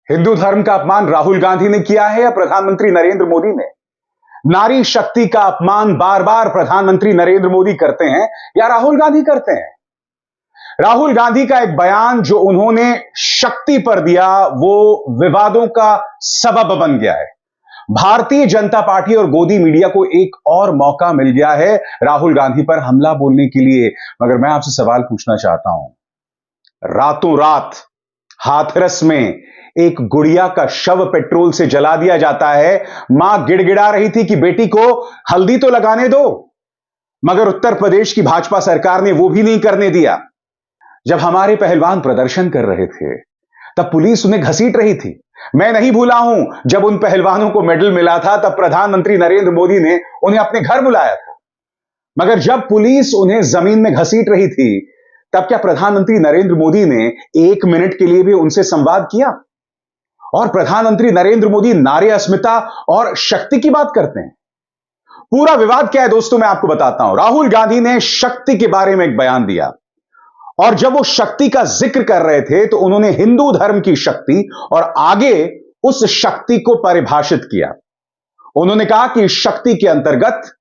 हिंदू धर्म का अपमान राहुल गांधी ने किया है या प्रधानमंत्री नरेंद्र मोदी ने? नारी शक्ति का अपमान बार बार प्रधानमंत्री नरेंद्र मोदी करते हैं या राहुल गांधी करते हैं? राहुल गांधी का एक बयान जो उन्होंने शक्ति पर दिया वो विवादों का सबब बन गया है। भारतीय जनता पार्टी और गोदी मीडिया को एक और मौका मिल गया है राहुल गांधी पर हमला बोलने के लिए। मगर मैं आपसे सवाल पूछना चाहता हूं, रातों रात हाथरस में एक गुड़िया का शव पेट्रोल से जला दिया जाता है। मां गिड़गिड़ा रही थी कि बेटी को हल्दी तो लगाने दो, मगर उत्तर प्रदेश की भाजपा सरकार ने वो भी नहीं करने दिया। जब हमारे पहलवान प्रदर्शन कर रहे थे तब पुलिस उन्हें घसीट रही थी। मैं नहीं भूला हूं जब उन पहलवानों को मेडल मिला था तब प्रधानमंत्री नरेंद्र मोदी ने उन्हें अपने घर बुलाया था। मगर जब पुलिस उन्हें जमीन में घसीट रही थी तब क्या प्रधानमंत्री नरेंद्र मोदी ने 1 मिनट के लिए भी उनसे संवाद किया? और प्रधानमंत्री नरेंद्र मोदी नारी अस्मिता और शक्ति की बात करते हैं। पूरा विवाद क्या है दोस्तों, मैं आपको बताता हूं। राहुल गांधी ने शक्ति के बारे में एक बयान दिया और जब वो शक्ति का जिक्र कर रहे थे तो उन्होंने हिंदू धर्म की शक्ति और आगे उस शक्ति को परिभाषित किया। उन्होंने कहा कि शक्ति के अंतर्गत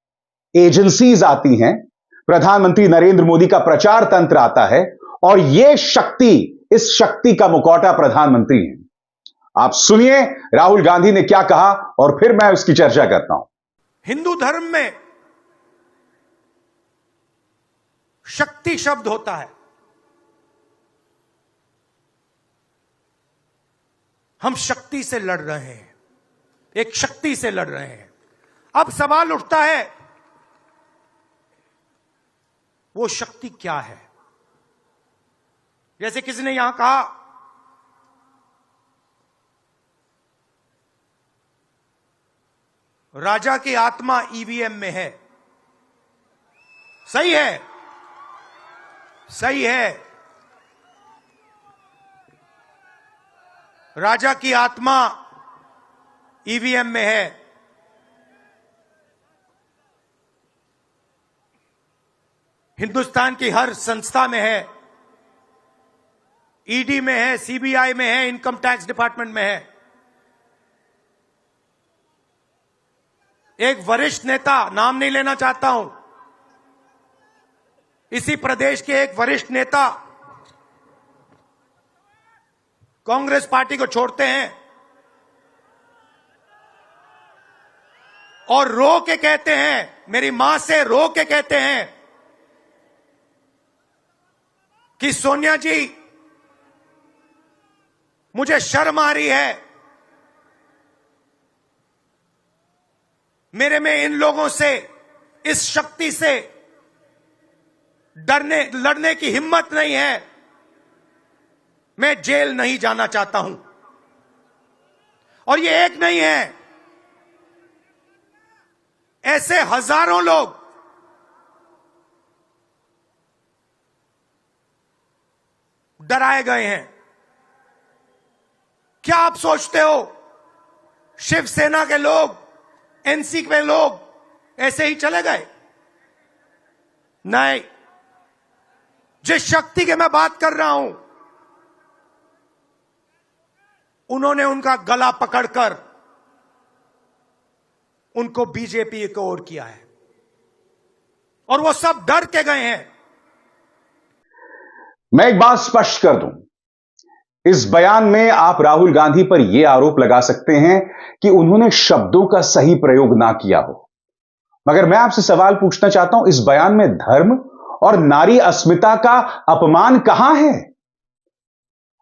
एजेंसीज आती हैं, प्रधानमंत्री नरेंद्र मोदी का प्रचार तंत्र आता है और यह शक्ति, इस शक्ति का मुखौटा प्रधानमंत्री है। आप सुनिए राहुल गांधी ने क्या कहा और फिर मैं उसकी चर्चा करता हूं। हिंदू धर्म में शक्ति शब्द होता है। हम शक्ति से लड़ रहे हैं, एक शक्ति से लड़ रहे हैं। अब सवाल उठता है वो शक्ति क्या है? जैसे किसी ने यहां कहा राजा की आत्मा ईवीएम में है। सही है, सही है। राजा की आत्मा ईवीएम में है। हिंदुस्तान की हर संस्था में है, ईडी में है, सीबीआई में है, इनकम टैक्स डिपार्टमेंट में है। एक वरिष्ठ नेता, नाम नहीं लेना चाहता हूं, इसी प्रदेश के एक वरिष्ठ नेता कांग्रेस पार्टी को छोड़ते हैं और रो के कहते हैं, मेरी मां से रो के कहते हैं कि सोनिया जी मुझे शर्म आ रही है, मेरे में इन लोगों से, इस शक्ति से लड़ने की हिम्मत नहीं है, मैं जेल नहीं जाना चाहता हूं। और ये एक नहीं है, ऐसे हजारों लोग डराए गए हैं। क्या आप सोचते हो शिवसेना के लोग, एनसी के लोग ऐसे ही चले गए? नहीं, जिस शक्ति की मैं बात कर रहा हूं उन्होंने उनका गला पकड़कर उनको बीजेपी की ओर किया है और वो सब डर के गए हैं। मैं एक बात स्पष्ट कर दूं, इस बयान में आप राहुल गांधी पर यह आरोप लगा सकते हैं कि उन्होंने शब्दों का सही प्रयोग ना किया हो, मगर मैं आपसे सवाल पूछना चाहता हूं, इस बयान में धर्म और नारी अस्मिता का अपमान कहां है?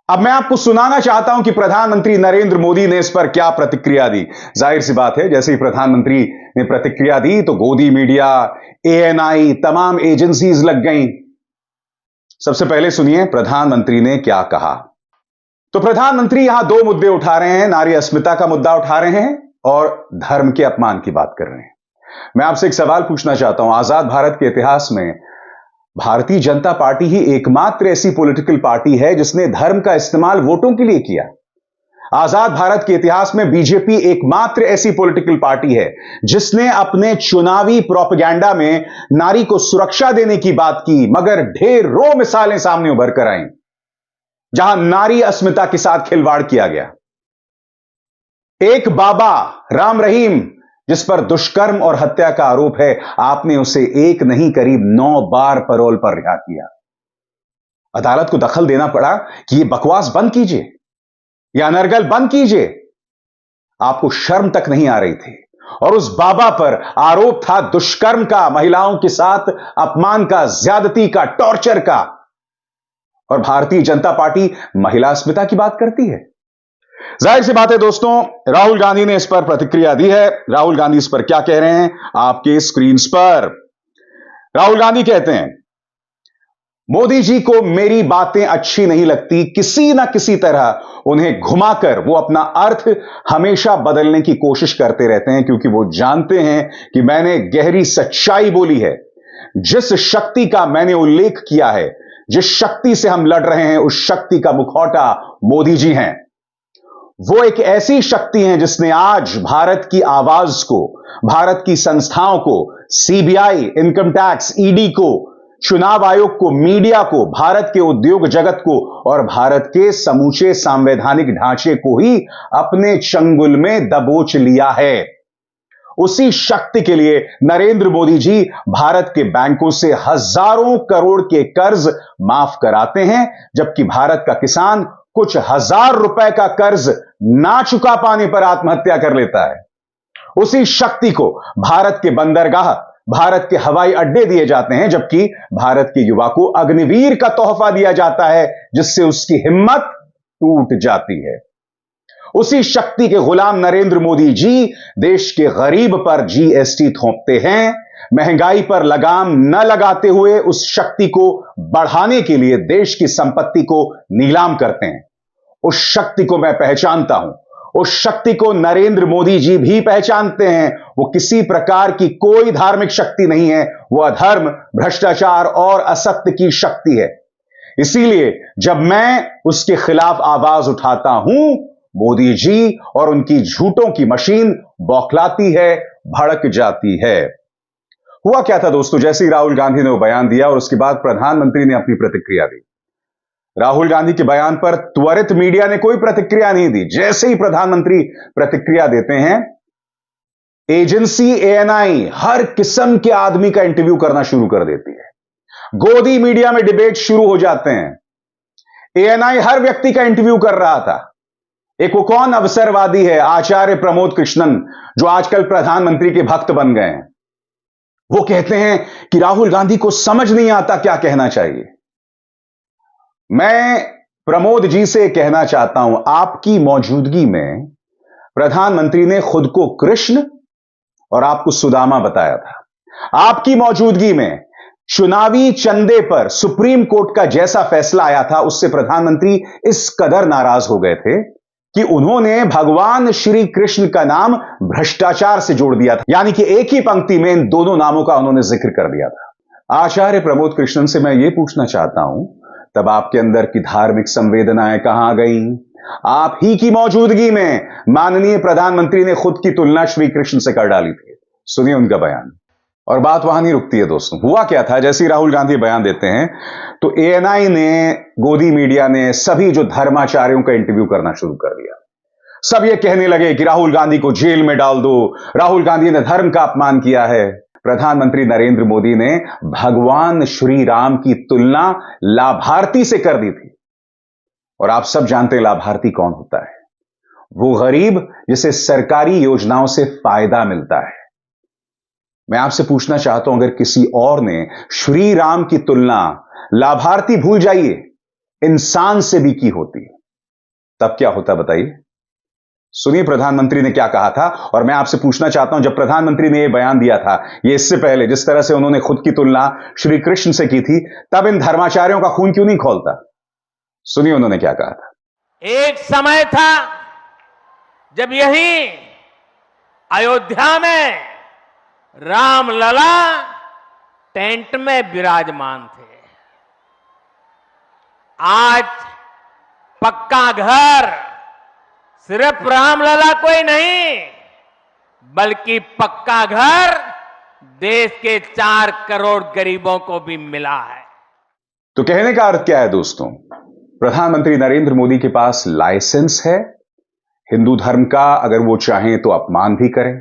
अब मैं आपको सुनाना चाहता हूं कि प्रधानमंत्री नरेंद्र मोदी ने इस पर क्या प्रतिक्रिया दी। जाहिर सी बात है, जैसे ही प्रधानमंत्री ने प्रतिक्रिया दी तो गोदी मीडिया, एएनआई, तमाम एजेंसीज लग गईं। सबसे पहले सुनिए प्रधानमंत्री ने क्या कहा। तो प्रधानमंत्री यहां 2 मुद्दे उठा रहे हैं, नारी अस्मिता का मुद्दा उठा रहे हैं और धर्म के अपमान की बात कर रहे हैं। मैं आपसे एक सवाल पूछना चाहता हूं, आजाद भारत के इतिहास में भारतीय जनता पार्टी ही एकमात्र ऐसी पॉलिटिकल पार्टी है जिसने धर्म का इस्तेमाल वोटों के लिए किया। आजाद भारत के इतिहास में बीजेपी एकमात्र ऐसी पॉलिटिकल पार्टी है जिसने अपने चुनावी प्रोपेगेंडा में नारी को सुरक्षा देने की बात की, मगर ढेरों मिसालें सामने उभर कर आईं जहां नारी अस्मिता के साथ खिलवाड़ किया गया। एक बाबा राम रहीम जिस पर दुष्कर्म और हत्या का आरोप है, आपने उसे एक नहीं करीब 9 बार पैरोल पर रिहा किया। अदालत को दखल देना पड़ा कि यह बकवास बंद कीजिए, यह अनर्गल बंद कीजिए। आपको शर्म तक नहीं आ रही थी। और उस बाबा पर आरोप था दुष्कर्म का, महिलाओं के साथ अपमान का, ज्यादती का, टॉर्चर का। और भारतीय जनता पार्टी महिला अस्मिता की बात करती है। जाहिर सी बात है दोस्तों, राहुल गांधी ने इस पर प्रतिक्रिया दी है। राहुल गांधी इस पर क्या कह रहे हैं आपके स्क्रीन पर। राहुल गांधी कहते हैं, मोदी जी को मेरी बातें अच्छी नहीं लगती, किसी ना किसी तरह उन्हें घुमाकर वो अपना अर्थ हमेशा बदलने की कोशिश करते रहते हैं, क्योंकि वो जानते हैं कि मैंने गहरी सच्चाई बोली है। जिस शक्ति का मैंने उल्लेख किया है, जिस शक्ति से हम लड़ रहे हैं, उस शक्ति का मुखौटा मोदी जी हैं। वो एक ऐसी शक्ति है जिसने आज भारत की आवाज को, भारत की संस्थाओं को, सीबीआई, इनकम टैक्स, ईडी को, चुनाव आयोग को, मीडिया को, भारत के उद्योग जगत को और भारत के समूचे संवैधानिक ढांचे को ही अपने चंगुल में दबोच लिया है। उसी शक्ति के लिए नरेंद्र मोदी जी भारत के बैंकों से हजारों करोड़ के कर्ज माफ कराते हैं, जबकि भारत का किसान कुछ हजार रुपए का कर्ज ना चुका पाने पर आत्महत्या कर लेता है। उसी शक्ति को भारत के बंदरगाह, भारत के हवाई अड्डे दिए जाते हैं, जबकि भारत के युवा को अग्निवीर का तोहफा दिया जाता है, जिससे उसकी हिम्मत टूट जाती है। उसी शक्ति के गुलाम नरेंद्र मोदी जी देश के गरीब पर जीएसटी थोपते हैं। महंगाई पर लगाम न लगाते हुए उस शक्ति को बढ़ाने के लिए देश की संपत्ति को नीलाम करते हैं। उस शक्ति को मैं पहचानता हूं, उस शक्ति को नरेंद्र मोदी जी भी पहचानते हैं। वो किसी प्रकार की कोई धार्मिक शक्ति नहीं है, वो अधर्म, भ्रष्टाचार और असत्य की शक्ति है। इसीलिए जब मैं उसके खिलाफ आवाज उठाता हूं, मोदी जी और उनकी झूठों की मशीन बौखलाती है, भड़क जाती है। हुआ क्या था दोस्तों, जैसे ही राहुल गांधी ने वो बयान दिया और उसके बाद प्रधानमंत्री ने अपनी प्रतिक्रिया दी। राहुल गांधी के बयान पर त्वरित मीडिया ने कोई प्रतिक्रिया नहीं दी। जैसे ही प्रधानमंत्री प्रतिक्रिया देते हैं, एजेंसी एएनआई हर किस्म के आदमी का इंटरव्यू करना शुरू कर देती है। गोदी मीडिया में डिबेट शुरू हो जाते हैं। एएनआई हर व्यक्ति का इंटरव्यू कर रहा था। एक वो कौन अवसरवादी है, आचार्य प्रमोद कृष्णन, जो आजकल प्रधानमंत्री के भक्त बन गए हैं। वो कहते हैं कि राहुल गांधी को समझ नहीं आता क्या कहना चाहिए। मैं प्रमोद जी से कहना चाहता हूं, आपकी मौजूदगी में प्रधानमंत्री ने खुद को कृष्ण और आपको सुदामा बताया था। आपकी मौजूदगी में चुनावी चंदे पर सुप्रीम कोर्ट का जैसा फैसला आया था, उससे प्रधानमंत्री इस कदर नाराज हो गए थे कि उन्होंने भगवान श्री कृष्ण का नाम भ्रष्टाचार से जोड़ दिया था। यानी कि एक ही पंक्ति में इन दोनों नामों का उन्होंने जिक्र कर दिया था। आचार्य प्रमोद कृष्णन से मैं यह पूछना चाहता हूं, तब आपके अंदर की धार्मिक संवेदनाएं कहां गईं? आप ही की मौजूदगी में माननीय प्रधानमंत्री ने खुद की तुलना श्री कृष्ण से कर डाली थी। सुनिए उनका बयान। और बात वहां नहीं रुकती है दोस्तों। हुआ क्या था, जैसे ही राहुल गांधी बयान देते हैं तो एएनआई ने, गोदी मीडिया ने, सभी जो धर्माचार्यों का इंटरव्यू करना शुरू कर दिया। सब ये कहने लगे कि राहुल गांधी को जेल में डाल दो, राहुल गांधी ने धर्म का अपमान किया है। प्रधानमंत्री नरेंद्र मोदी ने भगवान श्री राम की तुलना लाभार्थी से कर दी थी। और आप सब जानते हैं लाभार्थी कौन होता है। वो गरीब जिसे सरकारी योजनाओं से फायदा मिलता है। मैं आपसे पूछना चाहता हूं, अगर किसी और ने श्री राम की तुलना, लाभार्थी भूल जाइए, इंसान से भी की होती, तब क्या होता बताइए। सुनिए प्रधानमंत्री ने क्या कहा था। और मैं आपसे पूछना चाहता हूं, जब प्रधानमंत्री ने यह बयान दिया था, यह इससे पहले जिस तरह से उन्होंने खुद की तुलना श्री कृष्ण से की थी, तब इन धर्माचार्यों का खून क्यों नहीं खौलता? सुनिए उन्होंने क्या कहा था। एक समय था जब यही अयोध्या में रामलला टेंट में विराजमान थे। आज पक्का घर सिर्फ रामलला कोई नहीं, बल्कि पक्का घर देश के 4 करोड़ गरीबों को भी मिला है। तो कहने का अर्थ क्या है दोस्तों? प्रधानमंत्री नरेंद्र मोदी के पास लाइसेंस है हिंदू धर्म का अगर वो चाहें तो अपमान भी करें।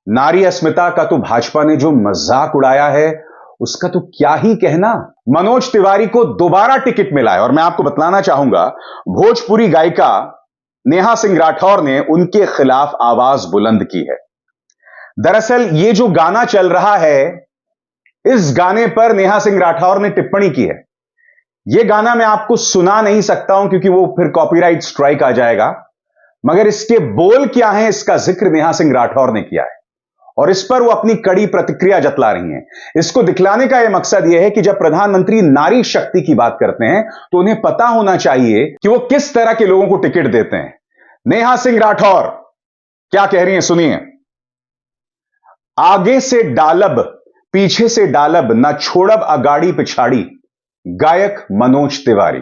नारी अस्मिता का तो भाजपा ने जो मजाक उड़ाया है उसका तो क्या ही कहना। मनोज तिवारी को दोबारा टिकट मिला है और मैं आपको बतलाना चाहूंगा, भोजपुरी गायिका नेहा सिंह राठौर ने उनके खिलाफ आवाज बुलंद की है। दरअसल ये जो गाना चल रहा है, इस गाने पर नेहा सिंह राठौर ने टिप्पणी की है। यह गाना मैं आपको सुना नहीं सकता हूं क्योंकि वो फिर कॉपीराइट स्ट्राइक आ जाएगा, मगर इसके बोल क्या हैं इसका जिक्र नेहा सिंह राठौर ने किया है और इस पर वो अपनी कड़ी प्रतिक्रिया जतला रही हैं। इसको दिखलाने का यह मकसद यह है कि जब प्रधानमंत्री नारी शक्ति की बात करते हैं तो उन्हें पता होना चाहिए कि वो किस तरह के लोगों को टिकट देते हैं। नेहा सिंह राठौर क्या कह रही हैं, सुनिए। आगे से डालब पीछे से डालब, न छोड़ब अगाड़ी पिछाड़ी, गायक मनोज तिवारी।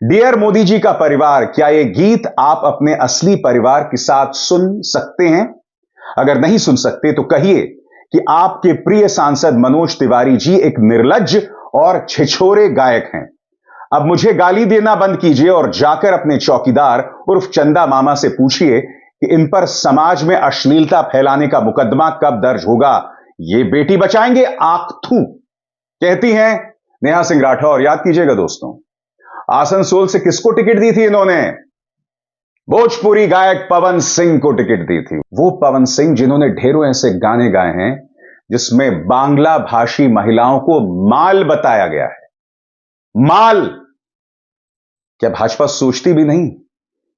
डियर मोदी जी का परिवार, क्या यह गीत आप अपने असली परिवार के साथ सुन सकते हैं? अगर नहीं सुन सकते तो कहिए कि आपके प्रिय सांसद मनोज तिवारी जी एक निर्लज्ज और छिछोरे गायक हैं। अब मुझे गाली देना बंद कीजिए और जाकर अपने चौकीदार उर्फ चंदा मामा से पूछिए कि इन पर समाज में अश्लीलता फैलाने का मुकदमा कब दर्ज होगा। ये बेटी बचाएंगे आंखथू, कहती हैं नेहा सिंह राठौर। याद कीजिएगा दोस्तों, आसनसोल से किसको टिकट दी थी इन्होंने? भोजपुरी गायक पवन सिंह को टिकट दी थी। वो पवन सिंह जिन्होंने ढेरों ऐसे गाने गाए हैं जिसमें बांग्ला भाषी महिलाओं को माल बताया गया है। माल। क्या भाजपा सोचती भी नहीं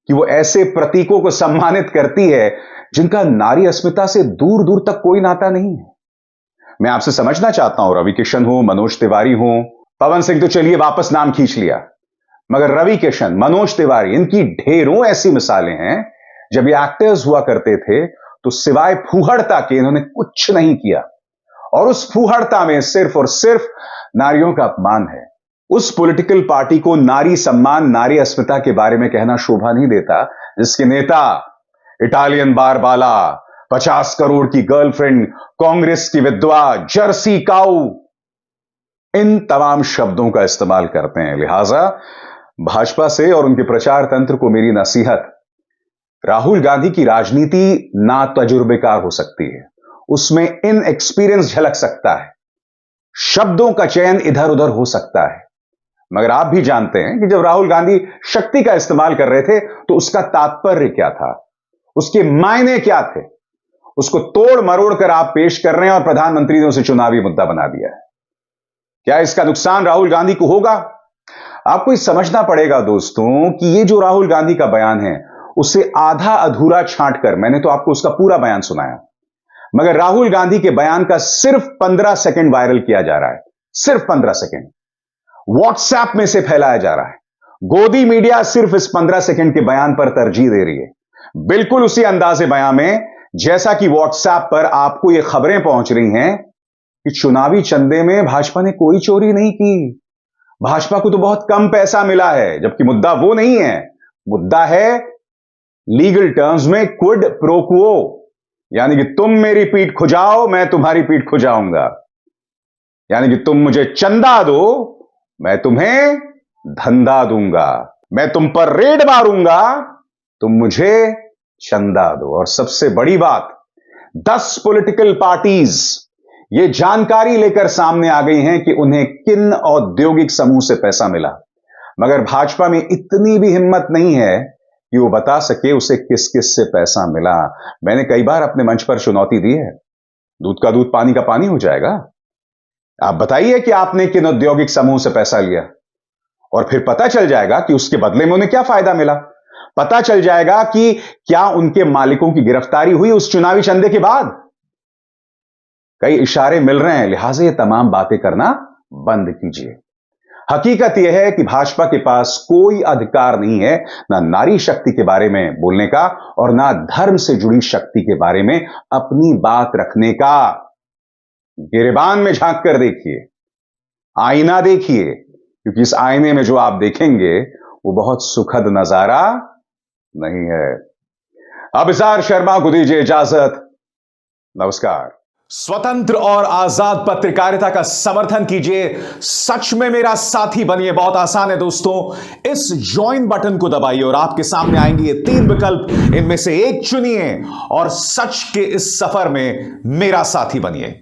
कि वो ऐसे प्रतीकों को सम्मानित करती है जिनका नारी अस्मिता से दूर दूर तक कोई नाता नहीं है? मैं आपसे समझना चाहता हूं, रवि किशन हो, मनोज तिवारी हो, पवन सिंह तो चलिए वापस नाम खींच लिया, मगर रवि किशन, मनोज तिवारी, इनकी ढेरों ऐसी मिसालें हैं। जब ये एक्टर्स हुआ करते थे तो सिवाय फूहड़ता के इन्होंने कुछ नहीं किया और उस फूहड़ता में सिर्फ और सिर्फ नारियों का अपमान है। उस पॉलिटिकल पार्टी को नारी सम्मान, नारी अस्मिता के बारे में कहना शोभा नहीं देता जिसके नेता इटालियन बारबाला, 50 करोड़ की गर्लफ्रेंड, कांग्रेस की विधवा, जर्सी काऊ, इन तमाम शब्दों का इस्तेमाल करते हैं। लिहाजा भाजपा से और उनके प्रचार तंत्र को मेरी नसीहत, राहुल गांधी की राजनीति ना तजुर्बेकार हो सकती है, उसमें इनएक्सपीरियंस झलक सकता है, शब्दों का चयन इधर उधर हो सकता है, मगर आप भी जानते हैं कि जब राहुल गांधी शक्ति का इस्तेमाल कर रहे थे तो उसका तात्पर्य क्या था, उसके मायने क्या थे, उसको तोड़ मरोड़ कर आप पेश कर रहे हैं और प्रधानमंत्री ने उसे चुनावी मुद्दा बना दिया है। क्या इसका नुकसान राहुल गांधी को होगा? आपको ये समझना पड़ेगा दोस्तों कि ये जो राहुल गांधी का बयान है उसे आधा अधूरा छांटकर, मैंने तो आपको उसका पूरा बयान सुनाया, मगर राहुल गांधी के बयान का सिर्फ 15 सेकंड वायरल किया जा रहा है, सिर्फ 15 सेकंड व्हाट्सएप में से फैलाया जा रहा है। गोदी मीडिया सिर्फ इस 15 सेकंड के बयान पर तरजीह दे रही है, बिल्कुल उसी अंदाजे बयान में जैसा कि व्हाट्सएप पर आपको ये खबरें पहुंच रही हैं कि चुनावी चंदे में भाजपा ने कोई चोरी नहीं की, भाजपा को तो बहुत कम पैसा मिला है, जबकि मुद्दा वो नहीं है। मुद्दा है लीगल टर्म्स में क्विड प्रो क्वो, यानी कि तुम मेरी पीठ खुजाओ मैं तुम्हारी पीठ खुजाऊंगा, यानी कि तुम मुझे चंदा दो मैं तुम्हें धंधा दूंगा, मैं तुम पर रेड मारूंगा तुम मुझे चंदा दो। और सबसे बड़ी बात, 10 पॉलिटिकल पार्टीज ये जानकारी लेकर सामने आ गई हैं कि उन्हें किन औद्योगिक समूह से पैसा मिला, मगर भाजपा में इतनी भी हिम्मत नहीं है कि वो बता सके उसे किस किस से पैसा मिला। मैंने कई बार अपने मंच पर चुनौती दी है, दूध का दूध पानी का पानी हो जाएगा। आप बताइए कि आपने किन औद्योगिक समूह से पैसा लिया और फिर पता चल जाएगा कि उसके बदले में उन्हें क्या फायदा मिला, पता चल जाएगा कि क्या उनके मालिकों की गिरफ्तारी हुई उस चुनावी चंदे के बाद। कई इशारे मिल रहे हैं, लिहाजा ये तमाम बातें करना बंद कीजिए। हकीकत यह है कि भाजपा के पास कोई अधिकार नहीं है ना नारी शक्ति के बारे में बोलने का और ना धर्म से जुड़ी शक्ति के बारे में अपनी बात रखने का। गिरेबान में झांक कर देखिए, आईना देखिए, क्योंकि इस आईने में जो आप देखेंगे वो बहुत सुखद नजारा नहीं है। अब इज़हार शर्मा को दीजिए इजाजत। नमस्कार। स्वतंत्र और आजाद पत्रकारिता का समर्थन कीजिए, सच में मेरा साथी बनिए। बहुत आसान है दोस्तों, इस ज्वाइन बटन को दबाइए और आपके सामने आएंगे ये 3 विकल्प, इनमें से एक चुनिए और सच के इस सफर में मेरा साथी बनिए।